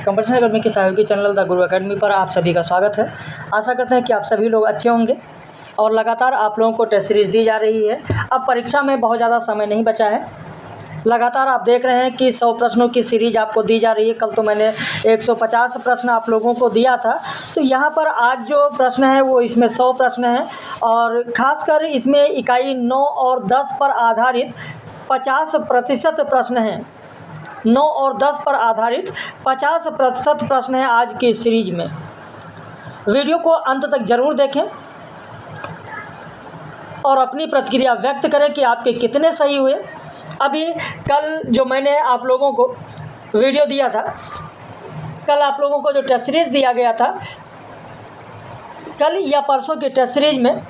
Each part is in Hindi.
कंपटीशन एकेडमी के सहयोगी चैनल द गुरु एकेडमी पर आप सभी का स्वागत है। आशा करते हैं कि आप सभी लोग अच्छे होंगे और लगातार आप लोगों को टेस्ट सीरीज़ दी जा रही है। अब परीक्षा में बहुत ज़्यादा समय नहीं बचा है। लगातार आप देख रहे हैं कि 100 प्रश्नों की सीरीज आपको दी जा रही है। कल तो मैंने 150 प्रश्न आप लोगों को दिया था, तो यहाँ पर आज जो प्रश्न है वो इसमें 100 प्रश्न हैं और ख़ासकर इसमें इकाई 9 और 10 पर आधारित 50% प्रश्न हैं। 9 और 10 पर आधारित 50% प्रश्न हैं आज की सीरीज में। वीडियो को अंत तक ज़रूर देखें और अपनी प्रतिक्रिया व्यक्त करें कि आपके कितने सही हुए। अभी कल जो मैंने आप लोगों को वीडियो दिया था, कल आप लोगों को जो टेस्ट सीरीज़ दिया गया था, कल या परसों की टेस्ट सीरीज में,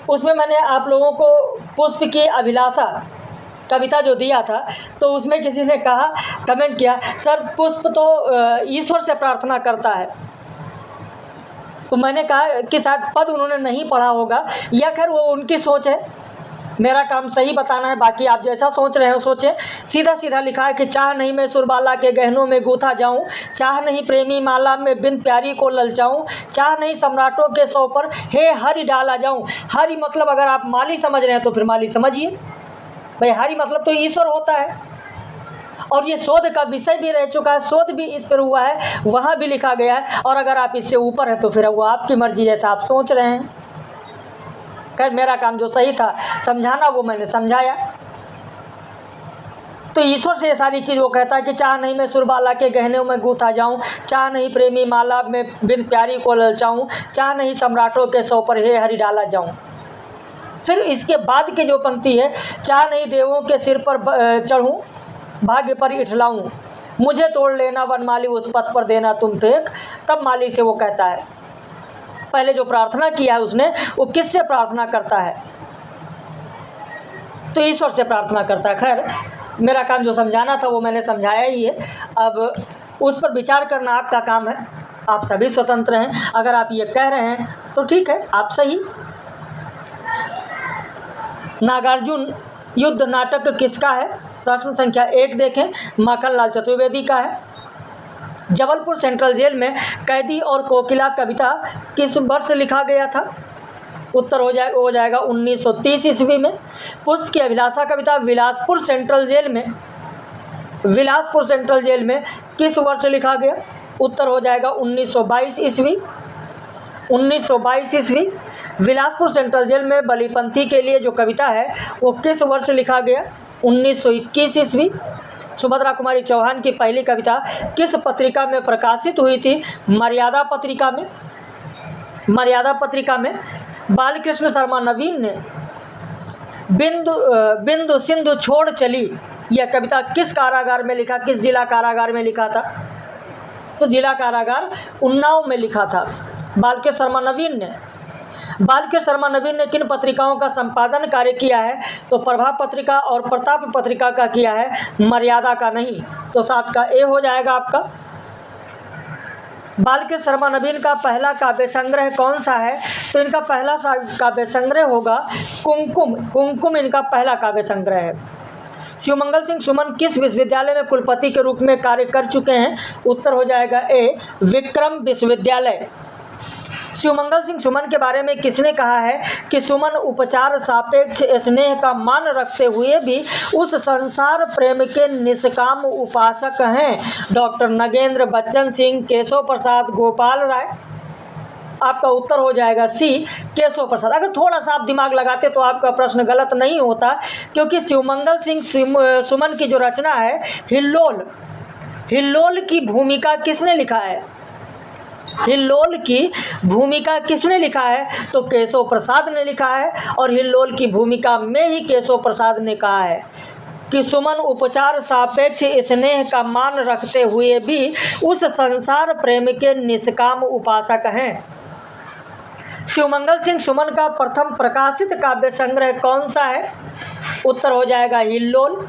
उसमें मैंने आप लोगों को पुष्प की अभिलाषा कविता जो दिया था, तो उसमें किसी ने कहा, कमेंट किया, सर पुष्प तो ईश्वर से प्रार्थना करता है। तो मैंने कहा कि शायद पद उन्होंने नहीं पढ़ा होगा, या खैर वो उनकी सोच है, मेरा काम सही बताना है। बाकी आप जैसा सोच रहे हो सोचें। सीधा सीधा लिखा है कि चाह नहीं मैं सुरबाला के गहनों में गूथा जाऊं, चाह नहीं प्रेमी माला में बिन प्यारी को ललचाऊं, चाह नहीं सम्राटों के सौ पर हे हरि डाला जाऊं। हरि मतलब अगर आप माली समझ रहे हैं तो फिर माली समझिए भाई, हरि मतलब तो ईश्वर होता है। और ये शोध का विषय भी रह चुका है, शोध भी इस पर हुआ है, वहाँ भी लिखा गया है। और अगर आप इससे ऊपर है तो फिर वो आपकी मर्जी, जैसा आप सोच रहे हैं। खैर मेरा काम जो सही था समझाना, वो मैंने समझाया। तो ईश्वर से ये सारी चीज़ वो कहता है कि चाह नहीं मैं सुरबाला के गहनों में गूथा जाऊं, चाह नहीं प्रेमी माला में बिन प्यारी को ललचाऊं, चाह नहीं सम्राटों के सौ पर हे हरि डाला जाऊं। फिर इसके बाद की जो पंक्ति है, चाह नहीं देवों के सिर पर चढ़ूं, भाग्य पर इठलाऊं, मुझे तोड़ लेना वनमाली उस पथ पर देना तुम फेंक। तब माली से वो कहता है, पहले जो प्रार्थना किया है उसने, वो किससे प्रार्थना करता है? तो ईश्वर से प्रार्थना करता है। खैर मेरा काम जो समझाना था वो मैंने समझाया ही है। अब उस पर विचार करना आपका काम है, आप सभी स्वतंत्र हैं। अगर आप ये कह रहे हैं तो ठीक है, आप सही। नागार्जुन युद्ध नाटक किसका है? प्रश्न संख्या 1 देखें, माखनलाल चतुर्वेदी का है। जबलपुर सेंट्रल जेल में कैदी और कोकिला कविता किस वर्ष लिखा गया था? उत्तर हो जाएगा 1930 ईस्वी में। पुष्प की अभिलाषा कविता बिलासपुर सेंट्रल जेल में किस वर्ष लिखा गया? उत्तर हो जाएगा 1922 ईस्वी। 1922 ईस्वी। बिलासपुर सेंट्रल जेल में बलिपंथी के लिए जो कविता है वो किस वर्ष लिखा गया? 1921 ईस्वी। सुभद्रा कुमारी चौहान की पहली कविता किस पत्रिका में प्रकाशित हुई थी? मर्यादा पत्रिका में। मर्यादा पत्रिका में। बालकृष्ण शर्मा नवीन ने बिंदु सिंधु छोड़ चली यह कविता किस कारागार में लिखा, किस जिला कारागार में लिखा था? तो जिला कारागार उन्नाव में लिखा था बालकृष्ण शर्मा नवीन ने। बालकृष्ण शर्मा नवीन ने किन पत्रिकाओं का संपादन कार्य किया है? तो प्रभा पत्रिका और प्रताप पत्रिका का किया है, मर्यादा का नहीं। तो 7 का ए हो जाएगा आपका। बालकृष्ण शर्मा नवीन का पहला काव्य संग्रह कौन सा है? तो इनका पहला काव्य संग्रह होगा कुमकुम। कुमकुम इनका पहला काव्य संग्रह है। शिवमंगल सिंह सुमन किस विश्वविद्यालय में कुलपति के रूप में कार्य कर चुके हैं? उत्तर हो जाएगा ए, विक्रम विश्वविद्यालय। शिवमंगल सिंह सुमन के बारे में किसने कहा है कि सुमन उपचार सापेक्ष स्नेह का मान रखते हुए भी उस संसार प्रेम के निष्काम उपासक हैं? डॉक्टर नगेंद्र बच्चन सिंह, केशव प्रसाद, गोपाल राय। आपका उत्तर हो जाएगा सी, केशव प्रसाद। अगर थोड़ा सा आप दिमाग लगाते तो आपका प्रश्न गलत नहीं होता, क्योंकि शिवमंगल सिंह सुमन की जो रचना है हिल्लोल, हिल्लोल की भूमिका किसने लिखा है? हिल्लोल की भूमिका किसने लिखा है? तो केशव प्रसाद ने लिखा है। और हिल्लोल की भूमिका में ही केशव प्रसाद ने कहा है कि सुमन उपचार सापेक्ष स्नेह का मान रखते हुए भी उस संसार प्रेम के निष्काम उपासक हैं। शिवमंगल सिंह सुमन का प्रथम प्रकाशित काव्य संग्रह कौन सा है? उत्तर हो जाएगा हिल्लोल।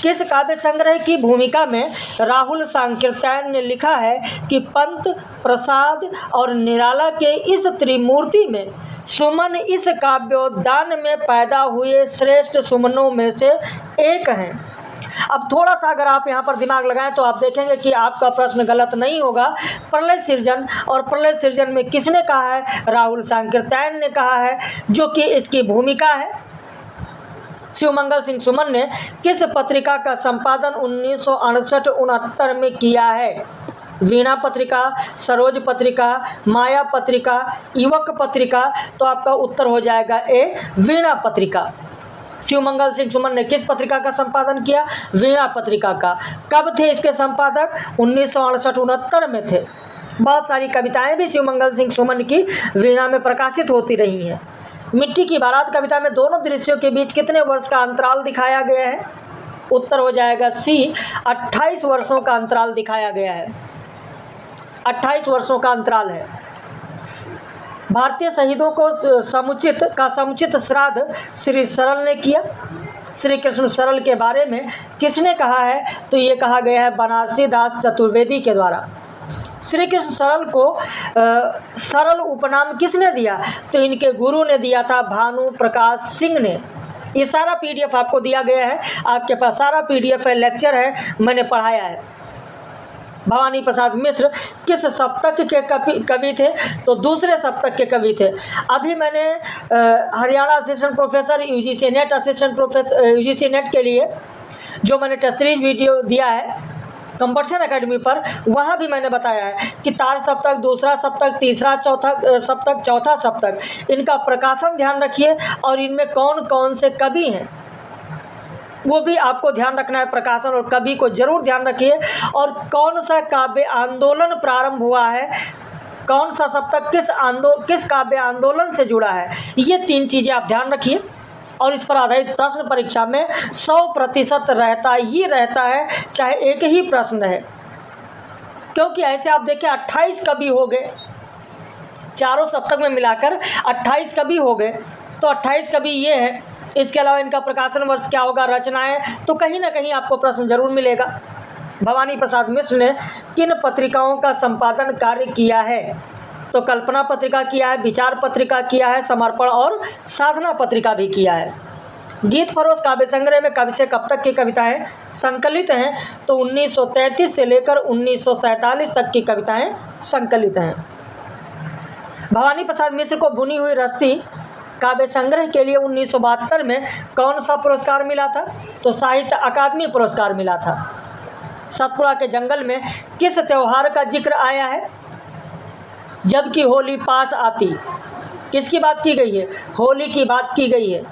किस काव्य संग्रह की भूमिका में राहुल सांकृत्यायन ने लिखा है कि पंत, प्रसाद और निराला के इस त्रिमूर्ति में सुमन इस काव्योद्यान में पैदा हुए श्रेष्ठ सुमनों में से एक हैं? अब थोड़ा सा अगर आप यहाँ पर दिमाग लगाएं तो आप देखेंगे कि आपका प्रश्न गलत नहीं होगा। प्रलय सृजन, और प्रलय सृजन में किसने कहा है? राहुल सांकृत्यायन ने कहा है, जो कि इसकी भूमिका है। शिवमंगल सिंह सुमन ने किस पत्रिका का संपादन 1968-69 में किया है? वीणा पत्रिका, सरोज पत्रिका, माया पत्रिका, युवक पत्रिका। तो आपका उत्तर हो जाएगा ए, वीणा पत्रिका। शिवमंगल सिंह सुमन ने किस पत्रिका का संपादन किया? वीणा पत्रिका का। कब थे इसके संपादक? 1968-69 में थे। बहुत सारी कविताएं भी शिवमंगल सिंह सुमन की वीणा में प्रकाशित होती रही हैं। मिट्टी की बारात कविता में दोनों दृश्यों के बीच कितने वर्ष का अंतराल दिखाया गया है? उत्तर हो जाएगा सी, 28 वर्षों का अंतराल दिखाया गया है। 28 वर्षों का अंतराल है। भारतीय शहीदों को समुचित श्राद्ध श्री सरल ने किया। श्री कृष्ण सरल के बारे में किसने कहा है? तो ये कहा गया है बनारसी दास चतुर्वेदी के द्वारा। श्री कृष्ण सरल को सरल उपनाम किसने दिया? तो इनके गुरु ने दिया था, भानु प्रकाश सिंह ने। ये सारा पीडीएफ आपको दिया गया है, आपके पास सारा पीडीएफ है, लेक्चर है, मैंने पढ़ाया है। भवानी प्रसाद मिश्र किस सप्तक के कवि थे? तो दूसरे सप्तक के कवि थे। अभी मैंने Haryana assistant professor, UGC net assistant professor, UGC net के लिए जो मैंने टेस्ट सीरीज वीडियो दिया है कंपटीशन एकेडमी पर, वहाँ भी मैंने बताया है कि तार सप्तक, दूसरा सप्तक, तीसरा सप्तक, चौथा सप्तक, इनका प्रकाशन ध्यान रखिए और इनमें कौन कौन से कवि हैं वो भी आपको ध्यान रखना है। प्रकाशन और कवि को जरूर ध्यान रखिए, और कौन सा काव्य आंदोलन प्रारंभ हुआ है, कौन सा सप्तक किस काव्य आंदोलन से जुड़ा है, ये 3 चीज़ें आप ध्यान रखिए। और इस पर आधारित प्रश्न परीक्षा में 100% रहता है, चाहे एक ही प्रश्न है। क्योंकि ऐसे आप देखिए 28 कवि हो गए, चारों सप्तक में मिलाकर 28 कवि हो गए। तो 28 कवि ये हैं, इसके अलावा इनका प्रकाशन वर्ष क्या होगा, रचनाएं, तो कहीं ना कहीं आपको प्रश्न जरूर मिलेगा। भवानी प्रसाद मिश्र ने किन पत्रिकाओं का संपादन कार्य किया है? तो कल्पना पत्रिका किया है, विचार पत्रिका किया है, समर्पण और साधना पत्रिका भी किया है। गीत फरोश काव्य संग्रह में कब से कब तक की कविताएं संकलित हैं? तो 1933 से लेकर 1947 तक की कविताएं संकलित हैं। भवानी प्रसाद मिश्र को बुनी हुई रस्सी काव्य संग्रह के लिए 1972 में कौन सा पुरस्कार मिला था? तो साहित्य अकादमी पुरस्कार मिला था। सतपुड़ा के जंगल में किस त्योहार का जिक्र आया है? जबकि होली पास आती, किसकी बात की गई है? होली की बात की गई है।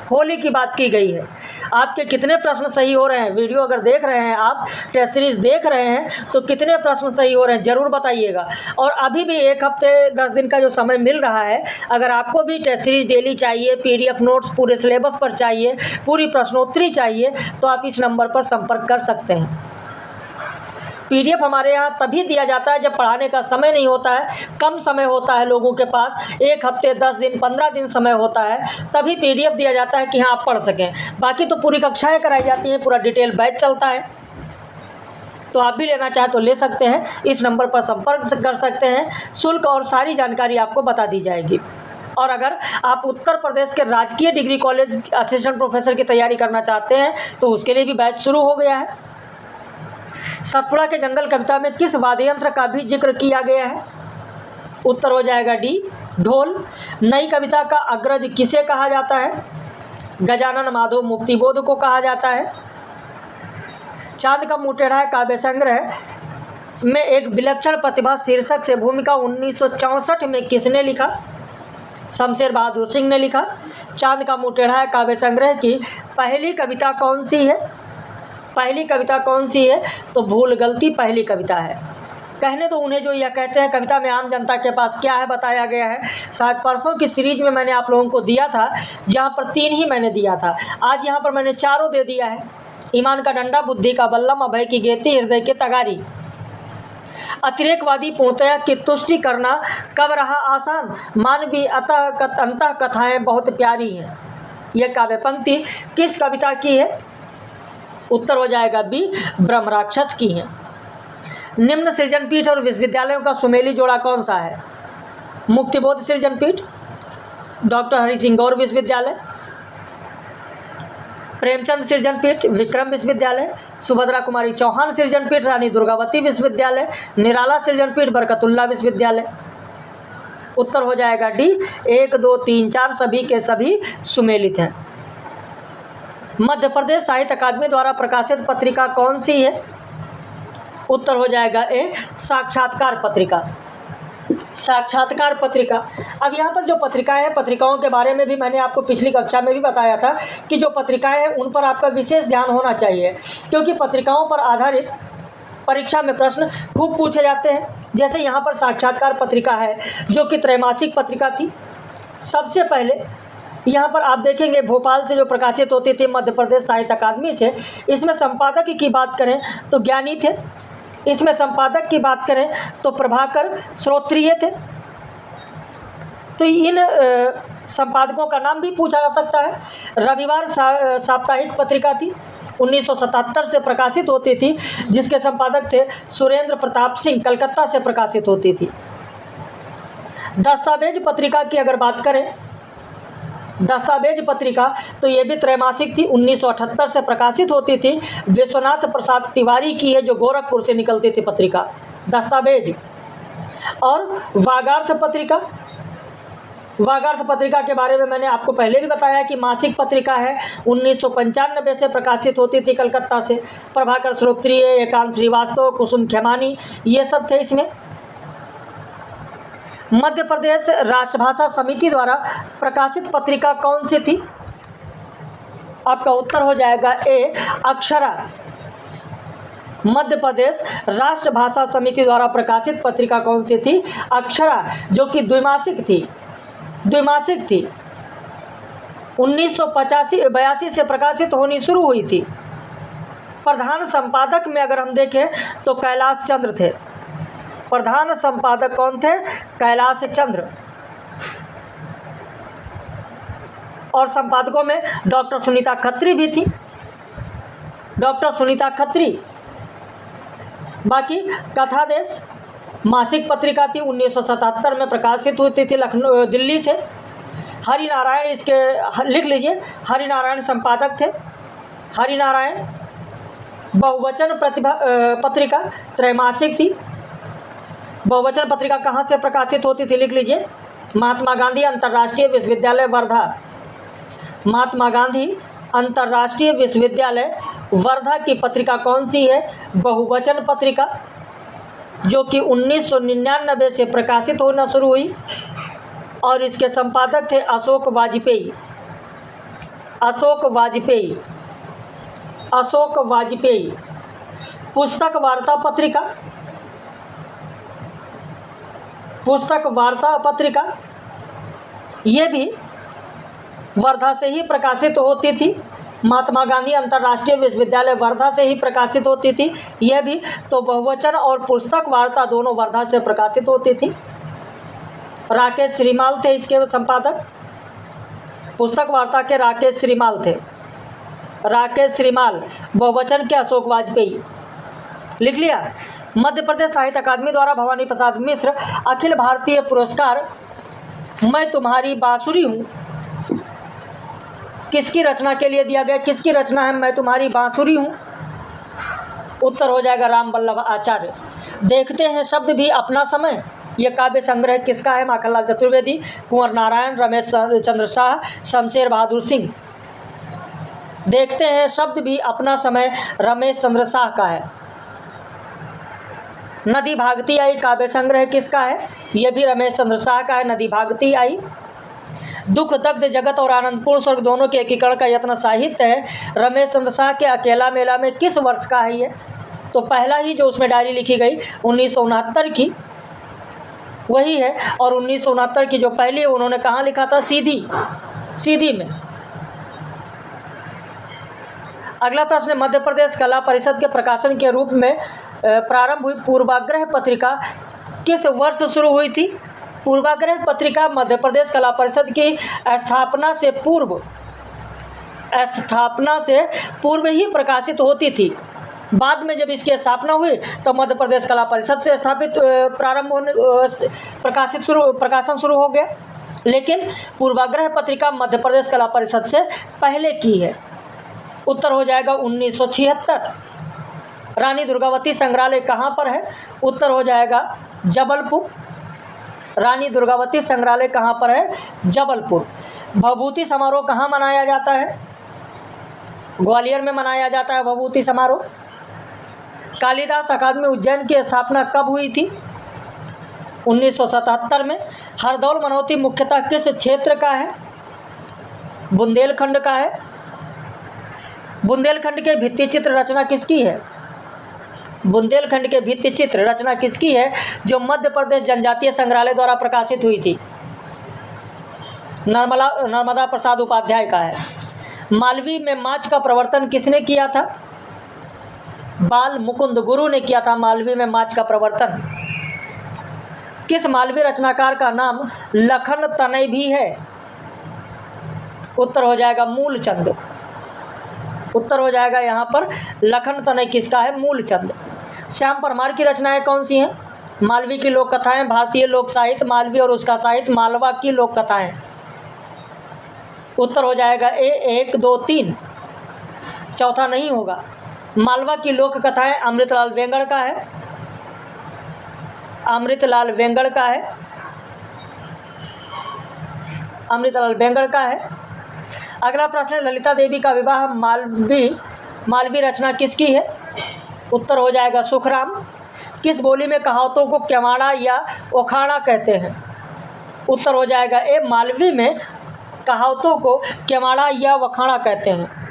होली की बात की गई है। आपके कितने प्रश्न सही हो रहे हैं? वीडियो अगर देख रहे हैं आप, टेस्ट सीरीज देख रहे हैं, तो कितने प्रश्न सही हो रहे हैं ज़रूर बताइएगा। और अभी भी 1 हफ्ते 10 दिन का जो समय मिल रहा है, अगर आपको भी टेस्ट सीरीज डेली चाहिए, पीडीएफ नोट्स पूरे सिलेबस पर चाहिए, पूरी प्रश्नोत्तरी चाहिए, तो आप इस नंबर पर संपर्क कर सकते हैं। पीडीएफ हमारे यहाँ तभी दिया जाता है जब पढ़ाने का समय नहीं होता है, कम समय होता है लोगों के पास, 1 हफ्ते 10 दिन 15 दिन समय होता है, तभी पीडीएफ दिया जाता है कि हाँ आप पढ़ सकें। बाकी तो पूरी कक्षाएं कराई जाती हैं, पूरा डिटेल बैच चलता है। तो आप भी लेना चाहें तो ले सकते हैं, इस नंबर पर संपर्क कर सकते हैं। शुल्क और सारी जानकारी आपको बता दी जाएगी। और अगर आप उत्तर प्रदेश के राजकीय डिग्री कॉलेज असिस्टेंट प्रोफेसर की तैयारी करना चाहते हैं तो उसके लिए भी बैच शुरू हो गया है। सतपुड़ा के जंगल कविता में किस वाद्य यंत्र का भी जिक्र किया गया है? उत्तर हो जाएगा डी, ढोल। नई कविता का अग्रज किसे कहा जाता है? गजानन माधव मुक्तिबोध को कहा जाता है। चांद का मुँह टेढ़ा काव्य संग्रह में एक विलक्षण प्रतिभा शीर्षक से भूमिका 1964 में किसने लिखा? शमशेर बहादुर सिंह ने लिखा। चांद का मुँह टेढ़ा काव्य संग्रह की पहली कविता कौन सी है? पहली कविता कौन सी है? तो भूल गलती पहली कविता है। कहने तो उन्हें जो यह कहते हैं कविता में आम जनता के पास क्या है बताया गया है। शायद परसों की सीरीज में मैंने आप लोगों को दिया था, जहाँ पर 3 ही मैंने दिया था, आज यहाँ पर मैंने 4 दे दिया है। ईमान का डंडा, बुद्धि का बल्लम, अभय की गेती, हृदय की तगारी। अतिरेकवादी पूर्णतया की तुष्टि करना कब रहा आसान? मानवीय अंतः कथाएं बहुत प्यारी हैं। यह काव्य पंक्ति किस कविता की है? उत्तर हो जाएगा बी, ब्रह्मराक्षस की है। निम्न सृजनपीठ और विश्वविद्यालयों का सुमेली जोड़ा कौन सा है? मुक्तिबोध सृजनपीठ, डॉक्टर हरि सिंह गौर विश्वविद्यालय, प्रेमचंद सृजन पीठ विक्रम विश्वविद्यालय, सुभद्रा कुमारी चौहान सृजन पीठ रानी दुर्गावती विश्वविद्यालय, निराला सृजन पीठ बरकतुल्ला विश्वविद्यालय। उत्तर हो जाएगा डी, 1 2 3 4 सभी के सभी सुमेलित हैं। मध्य प्रदेश साहित्य अकादमी द्वारा प्रकाशित पत्रिका कौन सी है? उत्तर हो जाएगा ए, साक्षात्कार पत्रिका। साक्षात्कार पत्रिका। अब यहाँ पर जो पत्रिकाएं हैं, पत्रिकाओं के बारे में भी मैंने आपको पिछली कक्षा में भी बताया था कि जो पत्रिकाएं हैं उन पर आपका विशेष ध्यान होना चाहिए, क्योंकि पत्रिकाओं पर आधारित परीक्षा में प्रश्न खूब पूछे जाते हैं। जैसे यहाँ पर साक्षात्कार पत्रिका है जो कि त्रैमासिक पत्रिका थी। सबसे पहले यहाँ पर आप देखेंगे भोपाल से जो प्रकाशित होती थी मध्य प्रदेश साहित्य अकादमी से, इसमें संपादक की बात करें तो ज्ञानी थे, इसमें संपादक की बात करें तो प्रभाकर श्रोत्रिय थे। तो इन संपादकों का नाम भी पूछा जा सकता है। रविवार साप्ताहिक पत्रिका थी, 1977 से प्रकाशित होती थी, जिसके संपादक थे सुरेंद्र प्रताप सिंह, कलकत्ता से प्रकाशित होती थी। दस्तावेज पत्रिका की अगर बात करें, दस्तावेज पत्रिका तो ये भी त्रैमासिक थी, 1978 से प्रकाशित होती थी। विश्वनाथ प्रसाद तिवारी की है जो गोरखपुर से निकलती थी पत्रिका दस्तावेज। और वागार्थ पत्रिका, वागार्थ पत्रिका के बारे में मैंने आपको पहले भी बताया कि मासिक पत्रिका है, 1995 से प्रकाशित होती थी कलकत्ता से। प्रभाकर श्रोत्रिय, एकांत श्रीवास्तव, कुसुम खेमानी, ये सब थे इसमें। मध्य प्रदेश राष्ट्रभाषा समिति द्वारा प्रकाशित पत्रिका कौन सी थी? आपका उत्तर हो जाएगा ए, अक्षरा। मध्य प्रदेश राष्ट्रभाषा समिति द्वारा प्रकाशित पत्रिका कौन सी थी? अक्षरा, जो कि द्विमासिक थी, द्विमासिक थी। 1982 से प्रकाशित होनी शुरू हुई थी। प्रधान संपादक में अगर हम देखें तो कैलाश चंद्र थे। प्रधान संपादक कौन थे? कैलाश चंद्र। और संपादकों में डॉक्टर सुनीता खत्री भी थी, डॉक्टर सुनीता खत्री। बाकी कथादेश मासिक पत्रिका थी, 1977 में प्रकाशित होती थी लखनऊ दिल्ली से। हरिनारायण, इसके लिख लीजिए, हरिनारायण संपादक थे। हरिनारायण। बहुवचन पत्रिका त्रैमासिक थी। बहुवचन पत्रिका कहाँ से प्रकाशित होती थी? लिख लीजिए, महात्मा गांधी अंतर्राष्ट्रीय विश्वविद्यालय वर्धा। महात्मा गांधी अंतर्राष्ट्रीय विश्वविद्यालय वर्धा की पत्रिका कौन सी है? बहुवचन पत्रिका, जो कि 1999 से प्रकाशित होना शुरू हुई। और इसके संपादक थे अशोक वाजपेयी। अशोक वाजपेयी, अशोक वाजपेयी। पुस्तक वार्ता पत्रिका, पुस्तक वार्ता पत्रिका ये भी वर्धा से ही प्रकाशित होती थी। महात्मा गांधी अंतर्राष्ट्रीय विश्वविद्यालय वर्धा से ही प्रकाशित होती थी यह भी। तो बहुवचन और पुस्तक वार्ता दोनों वर्धा से प्रकाशित होती थी। राकेश श्रीमाल थे इसके संपादक। पुस्तक वार्ता के राकेश श्रीमाल थे, राकेश श्रीमाल। बहुवचन के अशोक वाजपेयी। लिख लिया। मध्य प्रदेश साहित्य अकादमी द्वारा भवानी प्रसाद मिश्र अखिल भारतीय पुरस्कार मैं तुम्हारी बांसुरी हूँ किसकी रचना के लिए दिया गया? किसकी रचना है मैं तुम्हारी बांसुरी हूँ? उत्तर हो जाएगा राम वल्लभ आचार्य। देखते हैं शब्द भी अपना समय, ये काव्य संग्रह किसका है? माखनलाल चतुर्वेदी, कुंवर नारायण, रमेश चंद्र शाह, शमशेर बहादुर सिंह। देखते हैं शब्द भी अपना समय रमेश चंद्र शाह का है। नदी भागती आई काव्य संग्रह किसका है? यह भी रमेश चंद्र शाह का है, नदी भागती आई। दुख दग्ध जगत और आनंदपूर्ण स्वर्ग दोनों के एकीकरण का यत्न साहित्य है, रमेश चंद्र शाह के अकेला मेला में किस वर्ष का है ये? तो पहला ही जो उसमें डायरी लिखी गई 1969 की वही है। और 1969 की जो पहली है उन्होंने कहाँ लिखा था? सीधी, सीधी में। अगला प्रश्न, मध्य प्रदेश कला परिषद के प्रकाशन के रूप में प्रारंभ हुई पूर्वाग्रह पत्रिका किस वर्ष शुरू हुई थी? पूर्वाग्रह पत्रिका मध्य प्रदेश कला परिषद की स्थापना से पूर्व ही प्रकाशित होती थी। बाद में जब इसकी स्थापना हुई तो मध्य प्रदेश कला परिषद से स्थापित प्रकाशन शुरू हो गया। लेकिन पूर्वाग्रह पत्रिका मध्य प्रदेश कला परिषद से पहले की है। उत्तर हो जाएगा 1976। रानी दुर्गावती संग्रहालय कहाँ पर है? उत्तर हो जाएगा जबलपुर। रानी दुर्गावती संग्रहालय कहाँ पर है? जबलपुर। भभूति समारोह कहाँ मनाया जाता है? ग्वालियर में मनाया जाता है भभूति समारोह। कालिदास अकादमी उज्जैन की स्थापना कब हुई थी? 1977 में। हरदौल मनोती मुख्यतः किस क्षेत्र का है? बुंदेलखंड का है। बुंदेलखंड के भित्ति चित्र रचना किसकी है? बुंदेलखंड के भित्ति चित्र रचना किसकी है जो मध्य प्रदेश जनजातीय संग्रहालय द्वारा प्रकाशित हुई थी? नर्मदा प्रसाद उपाध्याय का है। मालवी में माछ का प्रवर्तन किसने किया था? बाल मुकुंद गुरु ने किया था मालवी में माछ का प्रवर्तन। किस मालवी रचनाकार का नाम लखन तनय भी है? उत्तर हो जाएगा मूलचंद। उत्तर हो जाएगा यहाँ पर लखन तनय किसका है? मूलचंद। श्याम परमार की रचनाएं कौन सी हैं? मालवी की लोक कथाएं, भारतीय लोक साहित्य, मालवी और उसका साहित्य, मालवा की लोक कथाएं। उत्तर हो जाएगा ए 1 2 3, चौथा नहीं होगा। मालवा की लोक कथाएं अमृतलाल वेंगड़ का है। अमृतलाल वेंगड़ का है। अमृतलाल वेंगड़ का है। अगला प्रश्न, ललिता देवी का विवाह मालवी रचना किसकी है? उत्तर हो जाएगा सुखराम। किस बोली में कहावतों को क्यमाड़ा या ओखाड़ा कहते हैं? उत्तर हो जाएगा ए मालवी में कहावतों को क्यमाड़ा या वखाड़ा कहते हैं।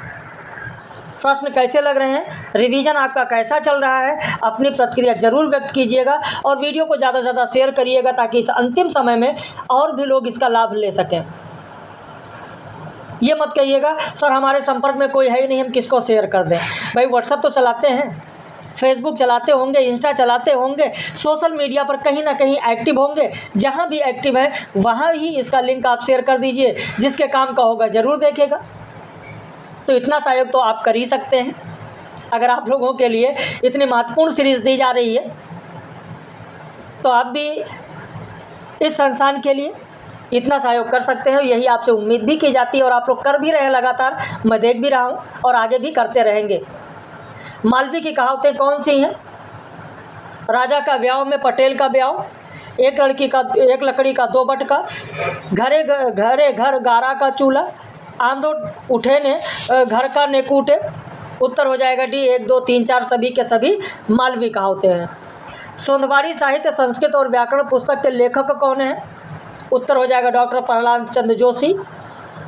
प्रश्न कैसे लग रहे हैं? रिवीजन आपका कैसा चल रहा है? अपनी प्रतिक्रिया जरूर व्यक्त कीजिएगा और वीडियो को ज़्यादा से ज़्यादा शेयर करिएगा ताकि इस अंतिम समय में और भी लोग इसका लाभ ले सकें। ये मत कहिएगा सर हमारे संपर्क में कोई है ही नहीं, हम किसको शेयर कर दें। भाई व्हाट्सएप तो चलाते हैं, फेसबुक चलाते होंगे, इंस्टा चलाते होंगे, सोशल मीडिया पर कहीं ना कहीं एक्टिव होंगे। जहाँ भी एक्टिव है वहाँ ही इसका लिंक आप शेयर कर दीजिए, जिसके काम का होगा ज़रूर देखेगा। तो इतना सहयोग तो आप कर ही सकते हैं। अगर आप लोगों के लिए इतनी महत्वपूर्ण सीरीज़ दी जा रही है तो आप भी इस संस्थान के लिए इतना सहयोग कर सकते हैं। यही आपसे उम्मीद भी की जाती है और आप लोग कर भी रहे हैं लगातार, मैं देख भी रहा हूँ और आगे भी करते रहेंगे। मालवी की कहावतें कौन सी हैं? राजा का ब्याह में पटेल का ब्याह, एक लकड़ी का 2 बटका, घरे घर गारा का चूल्हा, आंदो उठे ने घर का ने कूटे। उत्तर हो जाएगा डी 1 2 3 4 सभी के सभी मालवी कहावतें हैं। सोंदवाड़ी साहित्य संस्कृत और व्याकरण पुस्तक के लेखक कौन हैं? उत्तर हो जाएगा डॉक्टर प्रहलाद चंद्र जोशी।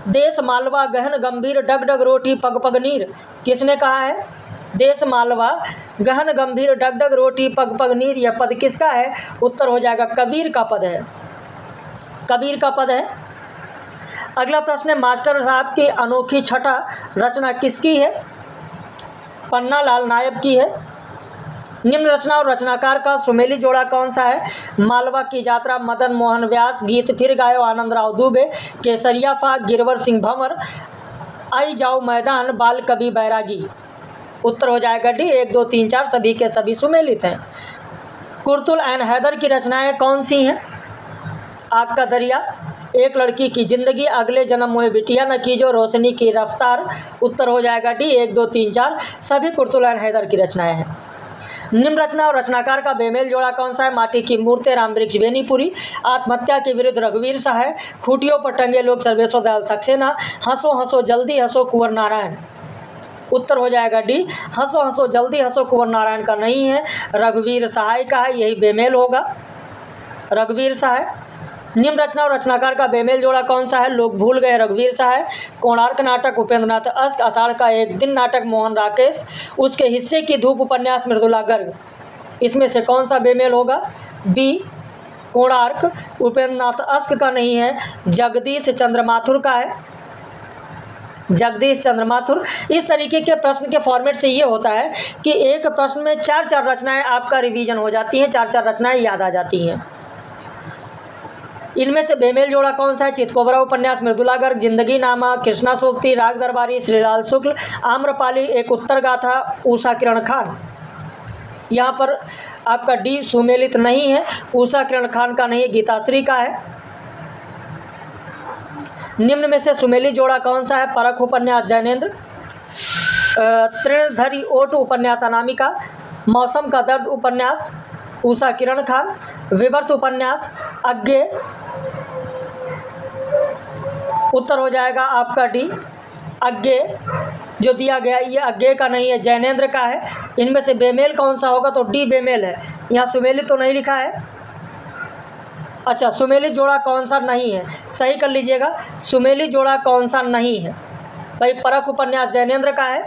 देश मालवा गहन गंभीर डग डग रोटी पग पग नीर किसने कहा है? देश मालवा गहन गंभीर डग डग रोटी पग पग नीर, यह पद किसका है? उत्तर हो जाएगा कबीर का पद है। कबीर का पद है। अगला प्रश्न है, मास्टर साहब की अनोखी छटा रचना किसकी है? पन्ना लाल नायब की है। निम्न रचना और रचनाकार का सुमेली जोड़ा कौन सा है? मालवा की यात्रा, मदन मोहन व्यास, गीत फिर गायो आनंदराव दुबे, केसरिया फाग, गिरवर सिंह भंवर, आई जाओ मैदान, बाल कवि बैरागी। उत्तर हो जाएगा डी 1 2 3 4 सभी के सभी सुमेलित हैं। कुर्तुल एन हैदर की रचनाएं कौन सी हैं? आग का दरिया, एक लड़की की जिंदगी, अगले जन्म हुए बिटिया न कीजो, रोशनी की रफ्तार। उत्तर हो जाएगा डी 1 2 3 4 सभी कुर्तुल एन हैदर की रचनाएं हैं। निम्न रचना और रचनाकार का बेमेल जोड़ा कौन सा है? माटी की मूर्तें, रामवृक्ष बेनीपुरी, आत्महत्या के विरुद्ध रघुवीर सहाय, खूटियों पर टंगे लोग सर्वेश्वर दयाल सक्सेना, हंसो हंसो जल्दी हंसो कुंवर नारायण। उत्तर हो जाएगा डी हंसो हंसो जल्दी हंसो कुंवर नारायण का नहीं है, रघुवीर सहाय का है, यही बेमेल होगा, रघुवीर सहाय। निम्न रचना और रचनाकार का बेमेल जोड़ा कौन सा है? लोग भूल गए रघुवीर सहाय, कोणार्क नाटक उपेंद्र नाथ अस्क, आषाढ़ का एक दिन नाटक मोहन राकेश, उसके हिस्से की धूप उपन्यास मृदुला गर्ग। इसमें से कौन सा बेमेल होगा? बी कोणार्क उपेंद्र नाथ अस्क का नहीं है, जगदीश चंद्र माथुर का है, जगदीश चंद्र माथुर। इस तरीके के प्रश्न के फॉर्मेट से ये होता है कि एक प्रश्न में 4 रचनाएं आपका रिवीजन हो जाती हैं, 4 रचनाएं याद आ जाती हैं। इनमें से बेमेल जोड़ा कौन सा है? चितकोबरा उपन्यास मृदुला गर्ग, जिंदगी नामा, कृष्णा सोबती, राग दरबारी, श्रीलाल शुक्ल, आम्रपाली, एक उत्तर गाथा, उषा किरण खान। यहाँ पर आपका डी सुमेलित नहीं है, उषा किरण खान का नहीं है, गीताश्री का है। निम्न में से सुमेली जोड़ा कौन सा है? परख उपन्यास जैनेन्द्र, तृणधरी ओट उपन्यास अनामिका, मौसम का दर्द उपन्यास उषा किरण खान, विवर्त उपन्यास अज्ञे, उत्तर हो जाएगा आपका डी अज्ञे। जो दिया गया ये अज्ञे का नहीं है, जैनेंद्र का है। इनमें से बेमेल कौन सा होगा, तो डी बेमेल है। यहाँ सुमेलित तो नहीं लिखा है। अच्छा, सुमेलित जोड़ा कौन सा नहीं है, सही कर लीजिएगा, सुमेलित जोड़ा कौन सा नहीं है भाई। परख उपन्यास जैनेंद्र का है,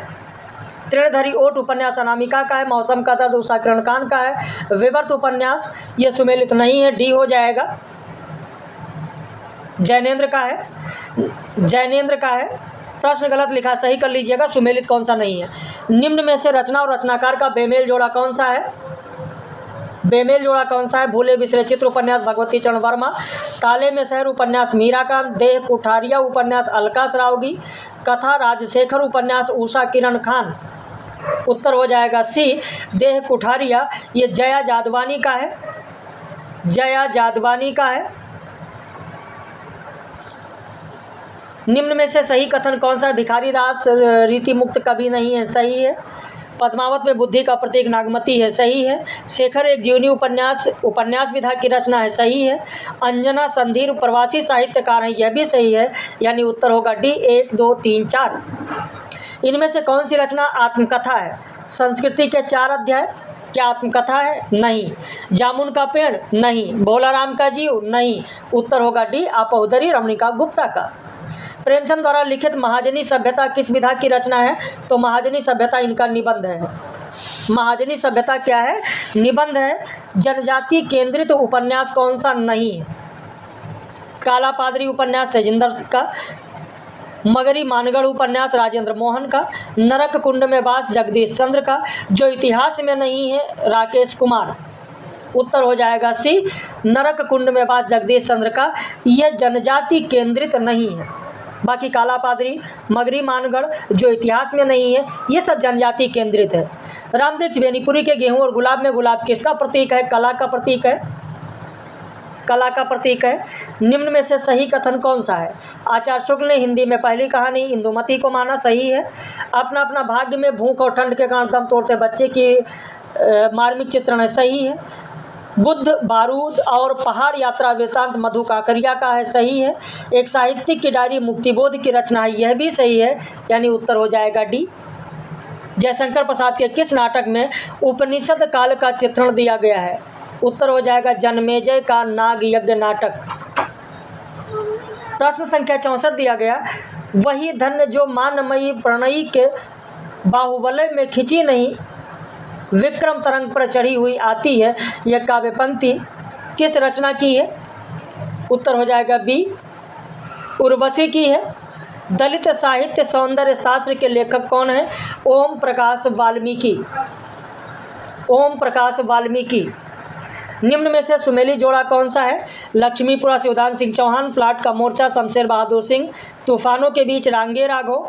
तृणधरी ओट उपन्यास अनामिका का है, मौसम का दर्द उषा किरण खान का है, विवर्त उपन्यास ये सुमेलित नहीं है, डी हो जाएगा। जैनेंद्र का है, जैनेंद्र का है। प्रश्न गलत लिखा, सही कर लीजिएगा, सुमेलित कौन सा नहीं है। निम्न में से रचना और रचनाकार का बेमेल जोड़ा कौन सा है, बेमेल जोड़ा कौन सा है। भूले बिसरे चित्र उपन्यास भगवती चरण वर्मा, ताले में शहर उपन्यास मीरा का, देह कुठारिया उपन्यास अलका सरावगी, कथा राजशेखर उपन्यास उषा किरण खान। उत्तर हो जाएगा सी देह कुठारिया, ये जया जादवानी का है, जया जादवानी का है। निम्न में से सही कथन कौन सा है। भिखारी दास रीति मुक्त कभी नहीं है, सही है। पद्मावत में बुद्धि का प्रतीक नागमती है, सही है। शेखर एक जीवनी उपन्यास विधा की रचना है, सही है। अंजना संधीर प्रवासी साहित्यकार हैं, यह भी सही है, यानी उत्तर होगा डी 1 2 3 4। इनमें से कौन सी रचना आत्मकथा है। संस्कृति के 4 अध्याय क्या आत्मकथा है, नहीं। जामुन का पेड़, नहीं। भोलाराम का जीव, नहीं। उत्तर होगा डी आपोदरी रमणिका गुप्ता का। प्रेमचंद द्वारा लिखित महाजनी सभ्यता किस विधा की रचना है, तो महाजनी सभ्यता इनका निबंध है। महाजनी सभ्यता क्या है, निबंध है। जनजाति केंद्रित उपन्यास कौन सा नहीं है। काला पादरी उपन्यास तेजिंदर का, मगरी मानगढ़ उपन्यास राजेंद्र मोहन का, नरक कुंड में वास जगदीश चंद्र का, जो इतिहास में नहीं है राकेश कुमार। उत्तर हो जाएगा सी नरक कुंड में वास जगदीश चंद्र का, यह जनजाति केंद्रित नहीं है। बाकी काला पादरी, मगरी मानगढ़ जो इतिहास में नहीं है, ये सब जनजाति केंद्रित है। रामवृक्ष बेनीपुरी के गेहूं और गुलाब में गुलाब किसका प्रतीक है, कला का प्रतीक है, कला का प्रतीक है। निम्न में से सही कथन कौन सा है। आचार्य शुक्ल ने हिंदी में पहली कहानी इंदुमती को माना, सही है। अपना अपना भाग्य में भूख और ठंड के कारण दम तोड़ते बच्चे की मार्मिक चित्रण है, सही है। बुद्ध बारूद और पहाड़ यात्रा वृत्तांत मधु काकरिया का है, सही है। एक साहित्यिक की डायरी मुक्तिबोध की रचना है, यह भी सही है, यानी उत्तर हो जाएगा डी। जयशंकर प्रसाद के किस नाटक में उपनिषद काल का चित्रण दिया गया है। उत्तर हो जाएगा जन्मेजय का नाग यज्ञ नाटक। प्रश्न संख्या 64 दिया गया, वही धन्य जो मानमयी प्रणयी के बाहुबलय में खिंची नहीं विक्रम तरंग पर चढ़ी हुई आती है, यह काव्य पंक्ति किस रचना की है। उत्तर हो जाएगा बी उर्वशी की है। दलित साहित्य सौंदर्य शास्त्र के लेखक कौन है, ओम प्रकाश वाल्मीकि, ओम प्रकाश वाल्मीकि। निम्न में से सुमेली जोड़ा कौन सा है। लक्ष्मीपुरा से उदान सिंह चौहान, प्लाट का मोर्चा शमशेर बहादुर सिंह, तूफानों के बीच रांगे राघव,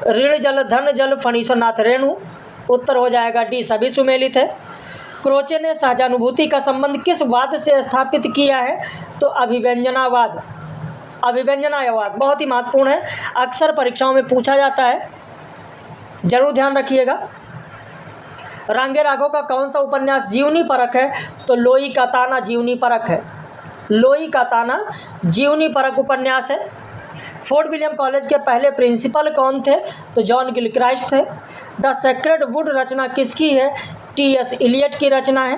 ऋण जल धन जल फणीश्वरनाथ रेणु। उत्तर हो जाएगा डी सभी सुमेलित है। क्रोचे ने सहजानुभूति का संबंध किस वाद से स्थापित किया है, तो अभिव्यंजनावाद, अभिव्यंजनावाद बहुत ही महत्वपूर्ण है, अक्सर परीक्षाओं में पूछा जाता है, जरूर ध्यान रखिएगा। रांगे राघव का कौन सा उपन्यास जीवनी परक है, तो लोई का ताना जीवनी परक है, लोई का ताना जीवनी परक उपन्यास है। फोर्ट विलियम कॉलेज के पहले प्रिंसिपल कौन थे, तो जॉन गिलक्राइस्ट थे। द सेक्रेड वुड रचना किसकी है, टी.एस. इलियट की रचना है।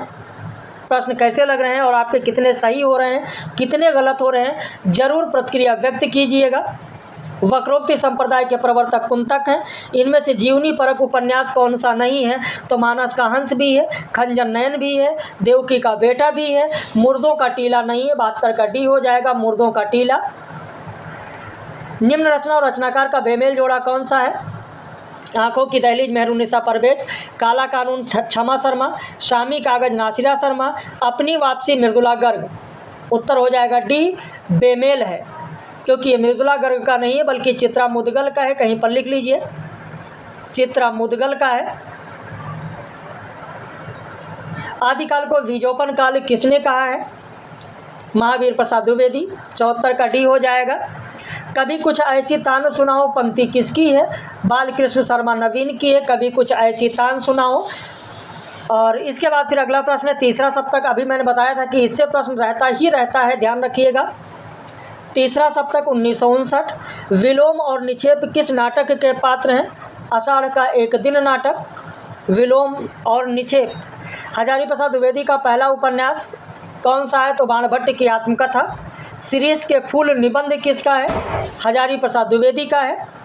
प्रश्न कैसे लग रहे हैं और आपके कितने सही हो रहे हैं, कितने गलत हो रहे हैं, जरूर प्रतिक्रिया व्यक्त कीजिएगा। वक्रोक्ति संप्रदाय के प्रवर्तक कुंतक हैं। इनमें से जीवनी परक उपन्यास कौन सा नहीं है, तो मानस का हंस भी है, खंजन नयन भी है, देवकी का बेटा भी है, मुर्दों का टीला नहीं है, भास्कर का डी हो जाएगा, मुर्दों का टीला। निम्न रचना और रचनाकार का बेमेल जोड़ा कौन सा है। आंखों की दहलीज मेहरुन्निसा परवेज, काला कानून क्षमा शर्मा, शामी कागज नासिरा शर्मा, अपनी वापसी मृदुला गर्ग। उत्तर हो जाएगा डी बेमेल है, क्योंकि ये मृदुला गर्ग का नहीं है बल्कि चित्रा मुदगल का है। कहीं पर लिख लीजिए, चित्रा मुदगल का है। आदिकाल को बीजोपन काल किसने कहा है, महावीर प्रसाद द्विवेदी। 74 का डी हो जाएगा। कभी कुछ ऐसी तान सुनाओ पंक्ति किसकी है? बालकृष्ण शर्मा नवीन की है, कभी कुछ ऐसी तान सुनाओ। और इसके बाद फिर अगला प्रश्न है तीसरा सप्तक। अभी मैंने बताया था कि इससे प्रश्न रहता है, ध्यान रखिएगा। तीसरा सप्तक 1959। विलोम और निक्षेप किस नाटक के पात्र हैं? आषाढ़ का एक दिन नाटक। विलोम और निक्षेप हजारी प्रसाद द्विवेदी का पहला उपन्यास कौन सा है? तो बाणभट्ट की आत्मकथा। शिरीष के फूल निबंध किसका है? हजारी प्रसाद द्विवेदी का है।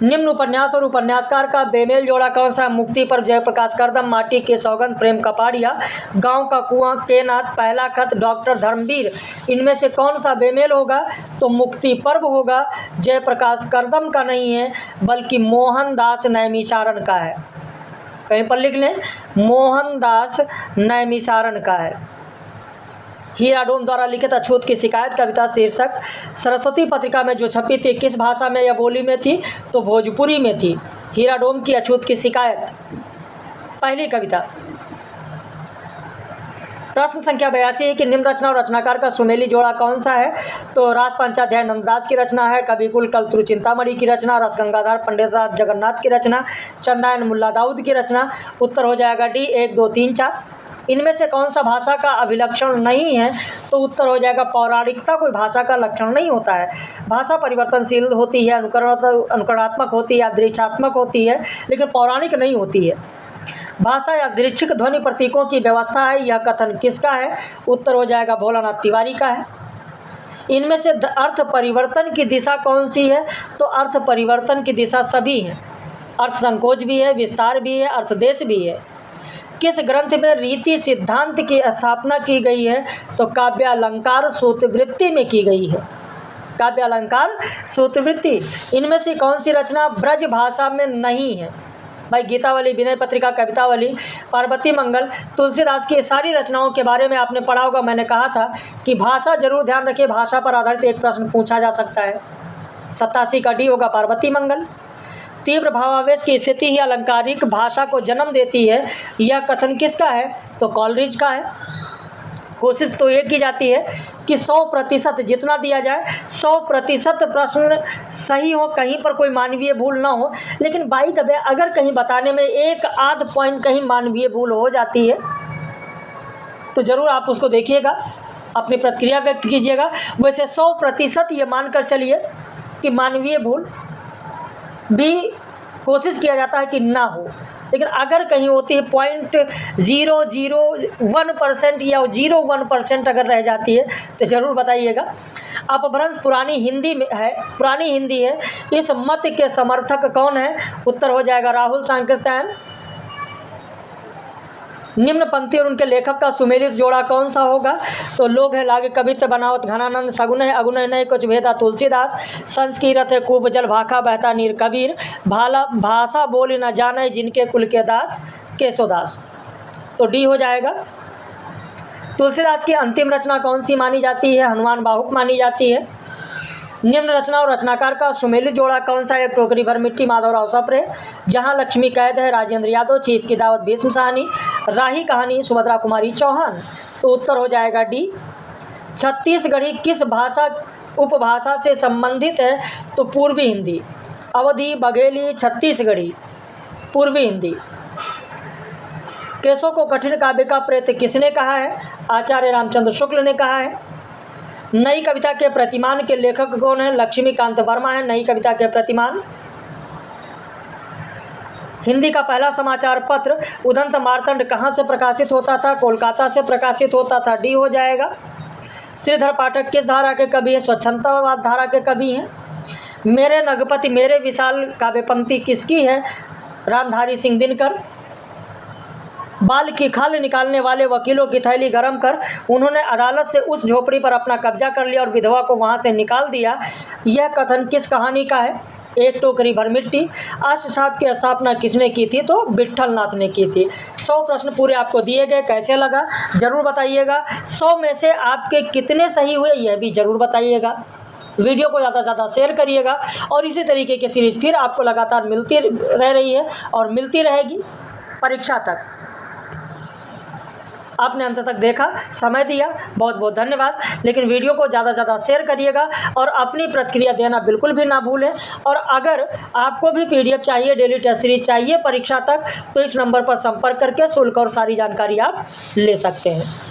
निम्न उपन्यास और उपन्यासकार का बेमेल जोड़ा कौन सा? मुक्ति पर्व जयप्रकाश करदम, माटी के सौगंध प्रेम कपाड़िया, गांव का कुआं के नाथ, पहला खत डॉक्टर धर्मवीर। इनमें से कौन सा बेमेल होगा? तो मुक्ति पर्व होगा, जयप्रकाश करदम का नहीं है बल्कि मोहनदास नैमिषारण का है। कहीं पर लिख लें, मोहनदास नैमिषारण का है। हीरा डोम द्वारा लिखित अछूत की शिकायत कविता शीर्षक सरस्वती पत्रिका में जो छपी थी किस भाषा में या बोली में थी? तो भोजपुरी में थी। हीरा डोम की अछूत की शिकायत पहली कविता। प्रश्न संख्या 82 है कि निम्न रचना और रचनाकार का सुमेली जोड़ा कौन सा है? तो रास पंचाध्याय नंददास की रचना है, कविकुल कल्पतरु चिंतामणि की रचना, रसगंगाधर पंडितदास जगन्नाथ की रचना, चंदायन मुल्ला दाऊद की रचना। उत्तर हो जाएगा डी 1, 2, 3, 4। इनमें से कौन सा भाषा का अभिलक्षण नहीं है? तो उत्तर हो जाएगा पौराणिकता कोई भाषा का लक्षण नहीं होता है। भाषा परिवर्तनशील होती है, अनुकरणात्मक होती है, यादृच्छात्मक होती है, लेकिन पौराणिक नहीं होती है। भाषा यादृच्छिक ध्वनि प्रतीकों की व्यवस्था है, यह कथन किसका है? उत्तर हो जाएगा भोलानाथ तिवारी का है। इनमें से अर्थ परिवर्तन की दिशा कौन सी है? तो अर्थ परिवर्तन की दिशा सभी हैं। अर्थ संकोच भी है, विस्तार भी है, अर्थदेश भी है। किस ग्रंथ में रीति सिद्धांत की स्थापना की गई है? तो काव्यालंकार सूत्रवृत्ति में की गई है। काव्यालंकार सूत्रवृत्ति। इनमें से कौन सी रचना ब्रज भाषा में नहीं है? भाई गीतावली, विनय पत्रिका, कवितावली, पार्वती मंगल, तुलसीदास की सारी रचनाओं के बारे में आपने पढ़ा होगा। मैंने कहा था कि भाषा जरूर ध्यान रखिए, भाषा पर आधारित एक प्रश्न पूछा जा सकता है। 87 का डी होगा पार्वती मंगल। तीव्र भावावेश की स्थिति ही अलंकारिक भाषा को जन्म देती है, यह कथन किसका है? तो कॉलरिज का है। कोशिश तो ये की जाती है कि 100% जितना दिया जाए 100% प्रश्न सही हो, कहीं पर कोई मानवीय भूल ना हो। लेकिन बाई द वे अगर कहीं बताने में एक आध पॉइंट कहीं मानवीय भूल हो जाती है तो ज़रूर आप उसको देखिएगा, अपनी प्रतिक्रिया व्यक्त कीजिएगा। वैसे 100% ये मानकर चलिए कि मानवीय भूल भी कोशिश किया जाता है कि ना हो, लेकिन अगर कहीं होती है 0.001% या 0.1% अगर रह जाती है तो ज़रूर बताइएगा। अपभ्रंश पुरानी हिंदी में है, पुरानी हिंदी है। इस मत के समर्थक कौन है? उत्तर हो जाएगा राहुल सांकृत्यायन। निम्न पंक्ति और उनके लेखक का सुमेलित जोड़ा कौन सा होगा? तो लोग है लागे कवित्व बनावत घनानंद, सगुन है अगुन नहीं कुछ भेदा तुलसीदास, संस्कीरत है खूब जल भाखा बहता नीर कबीर, भाषा बोली न जाने जिनके कुल के दास केशोदास। तो डी हो जाएगा। तुलसीदास की अंतिम रचना कौन सी मानी जाती है? हनुमान बाहुक मानी जाती है। निम्न रचना और रचनाकार का सुमेलित जोड़ा कौन सा है? टोकरी भर मिट्टी माधवराव सप्रे, जहां लक्ष्मी कैद है राजेंद्र यादव, चीफ की दावत भीष्म साहनी, राही कहानी सुभद्रा कुमारी चौहान। तो उत्तर हो जाएगा डी। छत्तीसगढ़ी किस भाषा उपभाषा से संबंधित है? तो पूर्वी हिंदी। अवधी, बघेली, छत्तीसगढ़ी, पूर्वी हिंदी। केशों को कठिन काव्य का प्रेत किसने कहा है? आचार्य रामचंद्र शुक्ल ने कहा है। नई कविता के प्रतिमान के लेखक कौन है? लक्ष्मीकांत वर्मा है नई कविता के प्रतिमान। हिंदी का पहला समाचार पत्र उदंत मार्तंड कहाँ से प्रकाशित होता था? कोलकाता से प्रकाशित होता था। डी हो जाएगा। श्रीधर पाठक किस धारा के कवि हैं? स्वच्छंदतावाद धारा के कवि हैं। मेरे नगपति मेरे विशाल काव्य पंक्ति किसकी है? रामधारी सिंह दिनकर। बाल की खाल निकालने वाले वकीलों की थैली गरम कर उन्होंने अदालत से उस झोपड़ी पर अपना कब्जा कर लिया और विधवा को वहां से निकाल दिया, यह कथन किस कहानी का है? एक टोकरी भर मिट्टी। अष्टछाप की स्थापना किसने की थी? तो विट्ठल नाथ ने की थी। 100 प्रश्न पूरे आपको दिए गए, कैसे लगा जरूर बताइएगा। 100 में से आपके कितने सही हुए यह भी जरूर बताइएगा। वीडियो को ज़्यादा से ज़्यादा शेयर करिएगा और इसी तरीके की सीरीज फिर आपको लगातार मिलती रह रही है और मिलती रहेगी परीक्षा तक। आपने अंत तक देखा, समय दिया, बहुत बहुत धन्यवाद। लेकिन वीडियो को ज़्यादा से ज़्यादा शेयर करिएगा और अपनी प्रतिक्रिया देना बिल्कुल भी ना भूलें। और अगर आपको भी PDF चाहिए, डेली टेस्ट सीरीज चाहिए परीक्षा तक, तो इस नंबर पर संपर्क करके शुल्क और सारी जानकारी आप ले सकते हैं।